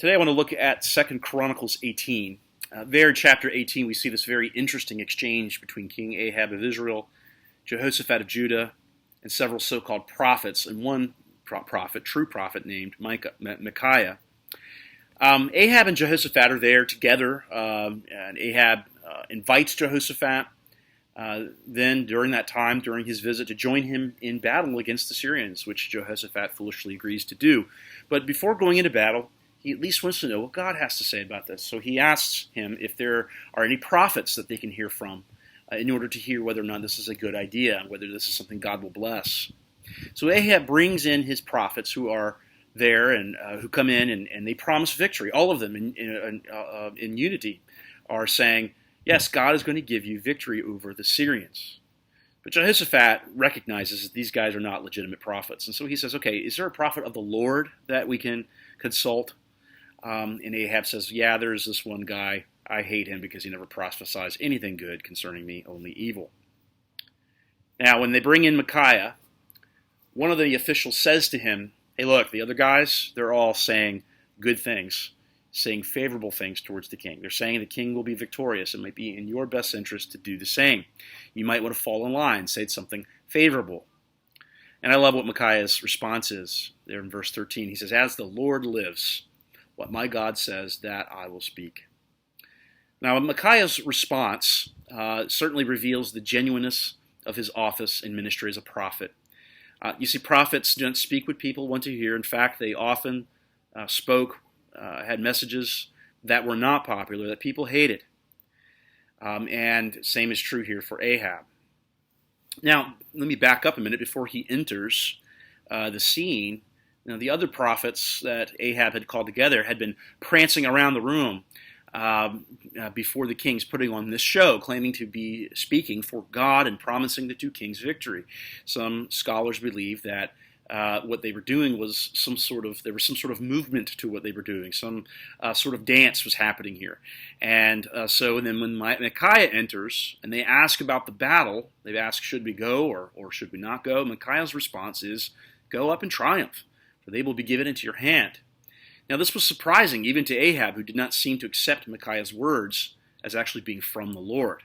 Today I want to look at 2 Chronicles 18. There in chapter 18 we see this very interesting exchange between King Ahab of Israel, Jehoshaphat of Judah, and several so-called prophets, and one true prophet named Micaiah. Ahab and Jehoshaphat are there together, and Ahab invites Jehoshaphat then during that time, during his visit, to join him in battle against the Syrians, which Jehoshaphat foolishly agrees to do. But before going into battle, he at least wants to know what God has to say about this. So he asks him if there are any prophets that they can hear from in order to hear whether or not this is a good idea, and whether this is something God will bless. So Ahab brings in his prophets who are there and who come in and they promise victory. All of them in unity are saying, yes, God is going to give you victory over the Syrians. But Jehoshaphat recognizes that these guys are not legitimate prophets. And so he says, okay, is there a prophet of the Lord that we can consult? And Ahab says, yeah, there is this one guy. I hate him because he never prophesies anything good concerning me, only evil. Now, when they bring in Micaiah, one of the officials says to him, hey, look, the other guys, they're all saying good things, saying favorable things towards the king. They're saying the king will be victorious. It might be in your best interest to do the same. You might want to fall in line, say something favorable. And I love what Micaiah's response is there in verse 13. He says, as the Lord lives, what my God says, that I will speak. Now, Micaiah's response certainly reveals the genuineness of his office and ministry as a prophet. You see, prophets don't speak what people want to hear. In fact, they often had messages that were not popular, that people hated. And same is true here for Ahab. Now, let me back up a minute before he enters the scene. Now, the other prophets that Ahab had called together had been prancing around the room before the kings, putting on this show, claiming to be speaking for God and promising the two kings victory. Some scholars believe that what they were doing was there was some sort of movement to what they were doing. Some sort of dance was happening here. And then when Micaiah enters and they ask about the battle, they ask, should we go or should we not go? Micaiah's response is, go up and triumph, for they will be given into your hand. Now, this was surprising even to Ahab, who did not seem to accept Micaiah's words as actually being from the Lord.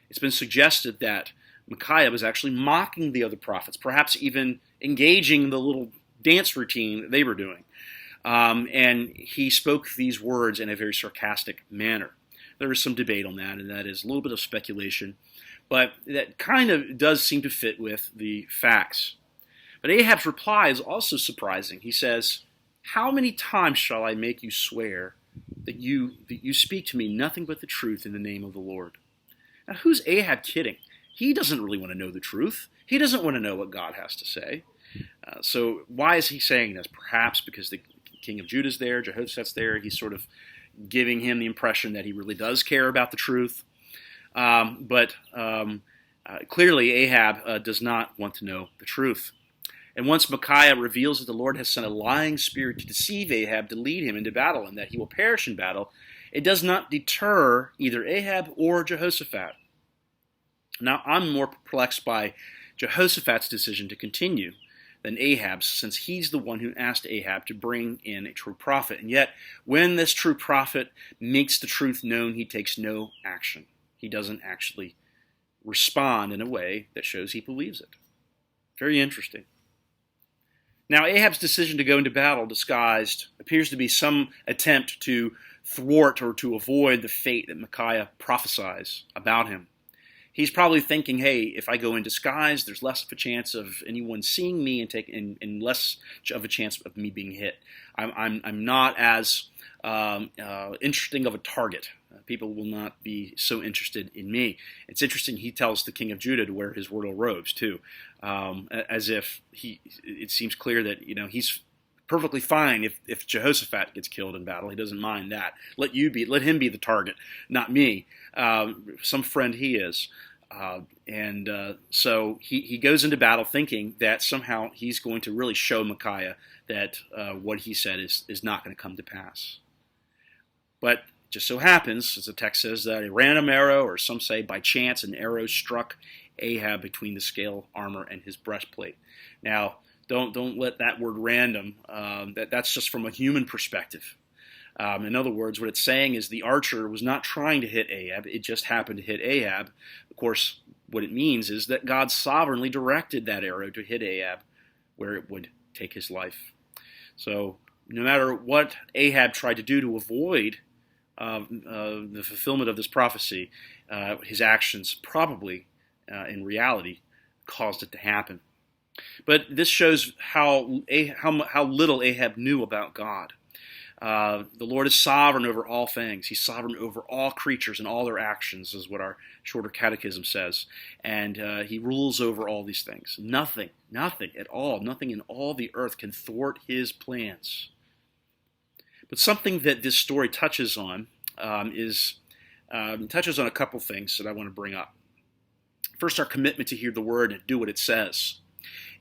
It's been suggested that Micaiah was actually mocking the other prophets, perhaps even engaging in the little dance routine that they were doing. And he spoke these words in a very sarcastic manner. There is some debate on that, and that is a little bit of speculation, but that kind of does seem to fit with the facts. But Ahab's reply is also surprising. He says, how many times shall I make you swear that you speak to me nothing but the truth in the name of the Lord? Now, who's Ahab kidding? He doesn't really want to know the truth. He doesn't want to know what God has to say. So why is he saying this? Perhaps because the king of Judah is there, Jehoshaphat's there. He's sort of giving him the impression that he really does care about the truth. But clearly Ahab does not want to know the truth. And once Micaiah reveals that the Lord has sent a lying spirit to deceive Ahab, to lead him into battle, and that he will perish in battle, it does not deter either Ahab or Jehoshaphat. Now, I'm more perplexed by Jehoshaphat's decision to continue than Ahab's, since he's the one who asked Ahab to bring in a true prophet. And yet, when this true prophet makes the truth known, he takes no action. He doesn't actually respond in a way that shows he believes it. Very interesting. Now, Ahab's decision to go into battle disguised appears to be some attempt to thwart or to avoid the fate that Micaiah prophesies about him. He's probably thinking, hey, if I go in disguise, there's less of a chance of anyone seeing me and less of a chance of me being hit. I'm not as interesting of a target. People will not be so interested in me. It's interesting, he tells the king of Judah to wear his royal robes too, as if it seems clear that he's perfectly fine if Jehoshaphat gets killed in battle. He doesn't mind that. Let him be the target, not me. Some friend he is. So he goes into battle thinking that somehow he's going to really show Micaiah that what he said is not going to come to pass. But just so happens, as the text says, that a random arrow, or some say by chance, an arrow struck Ahab between the scale armor and his breastplate. Now, don't let that word random, that's just from a human perspective. In other words, what it's saying is the archer was not trying to hit Ahab. It just happened to hit Ahab. Of course, what it means is that God sovereignly directed that arrow to hit Ahab where it would take his life. So no matter what Ahab tried to do to avoid the fulfillment of this prophecy, his actions probably, in reality, caused it to happen. But this shows how little Ahab knew about God. The Lord is sovereign over all things. He's sovereign over all creatures and all their actions, is what our shorter catechism says. And he rules over all these things. Nothing at all, nothing in all the earth can thwart his plans. But something that this story touches on touches on a couple things that I want to bring up. First, our commitment to hear the word and do what it says.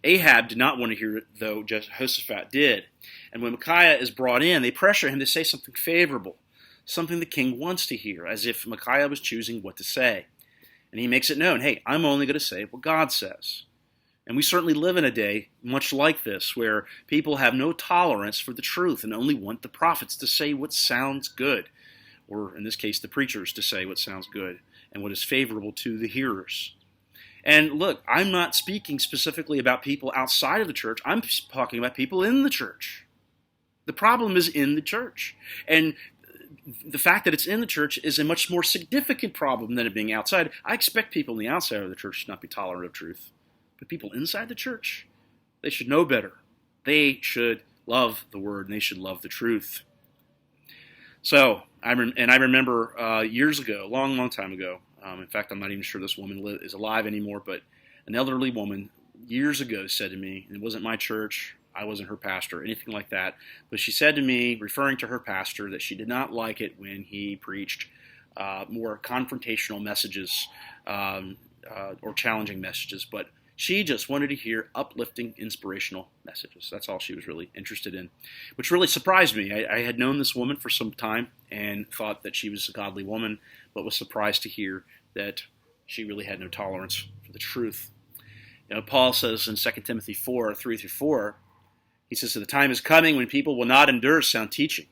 Ahab did not want to hear it, though Jehoshaphat did. And when Micaiah is brought in, they pressure him to say something favorable, something the king wants to hear, as if Micaiah was choosing what to say. And he makes it known, hey, I'm only going to say what God says. And we certainly live in a day much like this, where people have no tolerance for the truth and only want the prophets to say what sounds good, or in this case, the preachers to say what sounds good and what is favorable to the hearers. And look, I'm not speaking specifically about people outside of the church. I'm talking about people in the church. The problem is in the church. And the fact that it's in the church is a much more significant problem than it being outside. I expect people on the outside of the church to not be tolerant of truth. But people inside the church, they should know better. They should love the word and they should love the truth. So, I remember years ago, a long time ago, in fact, I'm not even sure this woman is alive anymore, but an elderly woman years ago said to me, and it wasn't my church, I wasn't her pastor, anything like that, but she said to me, referring to her pastor, that she did not like it when he preached more confrontational messages or challenging messages, but she just wanted to hear uplifting, inspirational messages. That's all she was really interested in, which really surprised me. I had known this woman for some time and thought that she was a godly woman, but was surprised to hear that she really had no tolerance for the truth. You know, Paul says in 2 Timothy 4:3-4, he says, "The time is coming when people will not endure sound teaching,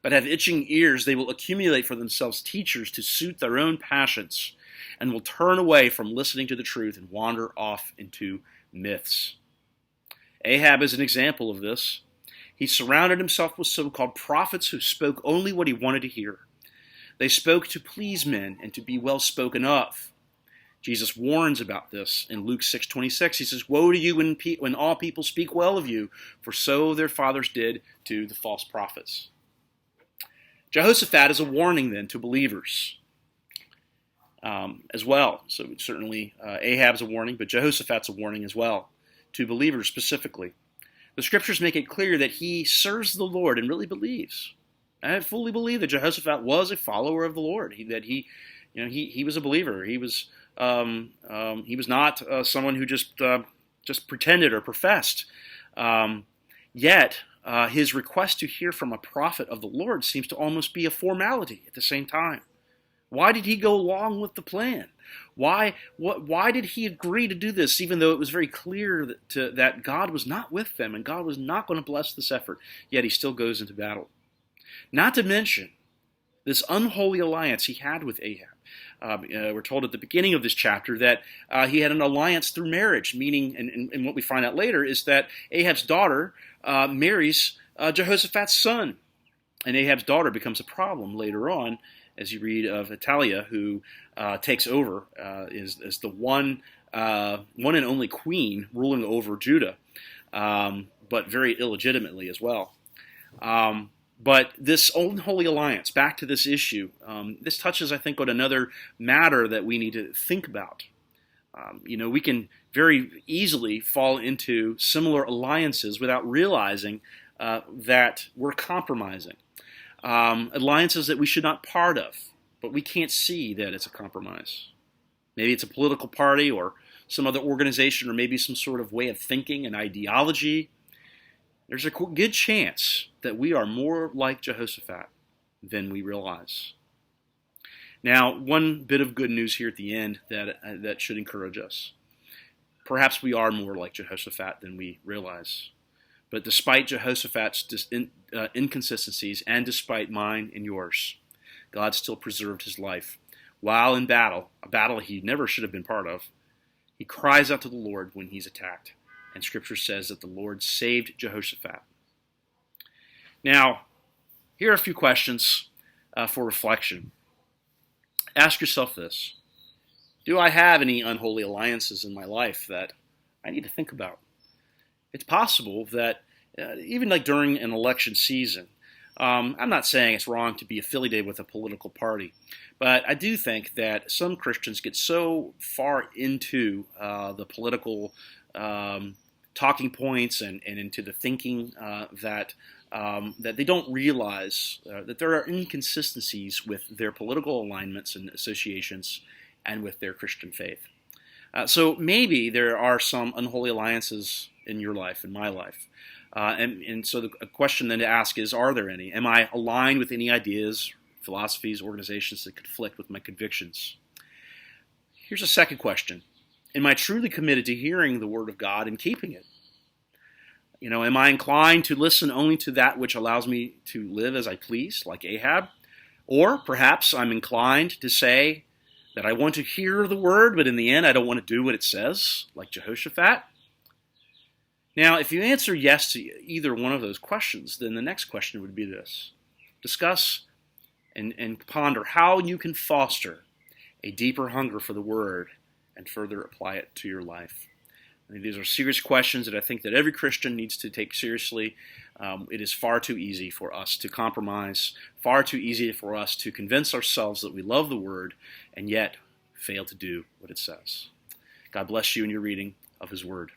but have itching ears. They will accumulate for themselves teachers to suit their own passions, and will turn away from listening to the truth and wander off into myths." Ahab is an example of this. He surrounded himself with so-called prophets who spoke only what he wanted to hear. They spoke to please men and to be well spoken of. Jesus warns about this in Luke 6:26. He says, "Woe to you when all people speak well of you, for so their fathers did to the false prophets." Jehoshaphat is a warning then to believers as well. So certainly Ahab's a warning, but Jehoshaphat's a warning as well to believers specifically. The scriptures make it clear that he serves the Lord and really believes. I fully believe that Jehoshaphat was a follower of the Lord. He was a believer. He was not someone who just pretended or professed. Yet his request to hear from a prophet of the Lord seems to almost be a formality at the same time. Why did he go along with the plan? Why did he agree to do this, even though it was very clear that God was not with them and God was not going to bless this effort? Yet he still goes into battle. Not to mention this unholy alliance he had with Ahab. We're told at the beginning of this chapter that he had an alliance through marriage, meaning, and what we find out later is that Ahab's daughter marries Jehoshaphat's son. And Ahab's daughter becomes a problem later on, as you read of Athaliah, who takes over, is the one and only queen ruling over Judah, but very illegitimately as well. But this unholy alliance, back to this issue, this touches, I think, on another matter that we need to think about. We can very easily fall into similar alliances without realizing that we're compromising. Alliances that we should not part of, but we can't see that it's a compromise. Maybe it's a political party or some other organization or maybe some sort of way of thinking, an ideology. There's a good chance that we are more like Jehoshaphat than we realize. Now, one bit of good news here at the end that should encourage us. Perhaps we are more like Jehoshaphat than we realize. But despite Jehoshaphat's inconsistencies and despite mine and yours, God still preserved his life. While in battle, a battle he never should have been part of, he cries out to the Lord when he's attacked. And Scripture says that the Lord saved Jehoshaphat. Now, here are a few questions for reflection. Ask yourself this. Do I have any unholy alliances in my life that I need to think about? It's possible that even like during an election season, I'm not saying it's wrong to be affiliated with a political party, but I do think that some Christians get so far into the political talking points and into the thinking that they don't realize that there are inconsistencies with their political alignments and associations and with their Christian faith. So maybe there are some unholy alliances in your life, in my life. And so a question then to ask is, are there any? Am I aligned with any ideas, philosophies, organizations that conflict with my convictions? Here's a second question. Am I truly committed to hearing the Word of God and keeping it? Am I inclined to listen only to that which allows me to live as I please, like Ahab? Or perhaps I'm inclined to say that I want to hear the Word, but in the end I don't want to do what it says, like Jehoshaphat? Now, if you answer yes to either one of those questions, then the next question would be this. Discuss and ponder how you can foster a deeper hunger for the Word and further apply it to your life. I mean, these are serious questions that I think that every Christian needs to take seriously. It is far too easy for us to compromise, far too easy for us to convince ourselves that we love the Word and yet fail to do what it says. God bless you in your reading of His Word.